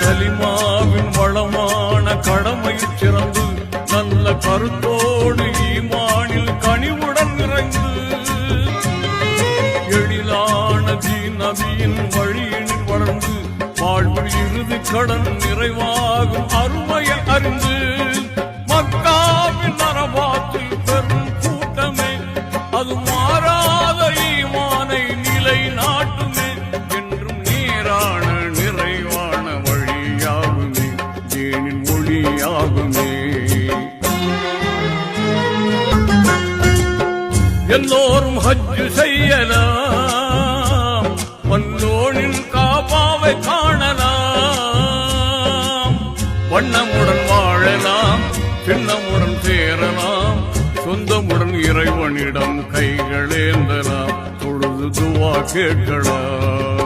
கலிமாவின் வளமான கடமை சிறந்து நல்ல கருத்தோடு ஈமானில் கனிவுடன் நிறைந்து எழிலான நபியின் வழியினில் வளர்ந்து வாழ்வில் இறுதி கடன் நிறைவாகும் அருமையை அறிந்து மக்காவின் அரபாத்தில் பெரும் கூட்டமே அது மாறாத ஈமானை நிலை நாட்டுமே என்றும் நேரான நிறைவான வழியாகுமே ஏனின் மொழியாகுமே எல்லோரும் ஹஜ் செய்யலாம் வல்லோனின் காபாவை காணலாம் வண்ணமுடன் வாழலாம் சின்னமுடன் சேரலாம் சொந்தமுடன் இறைவனிடம் கைகளேந்தலாம் தொழுது துவா கேட்கலாம்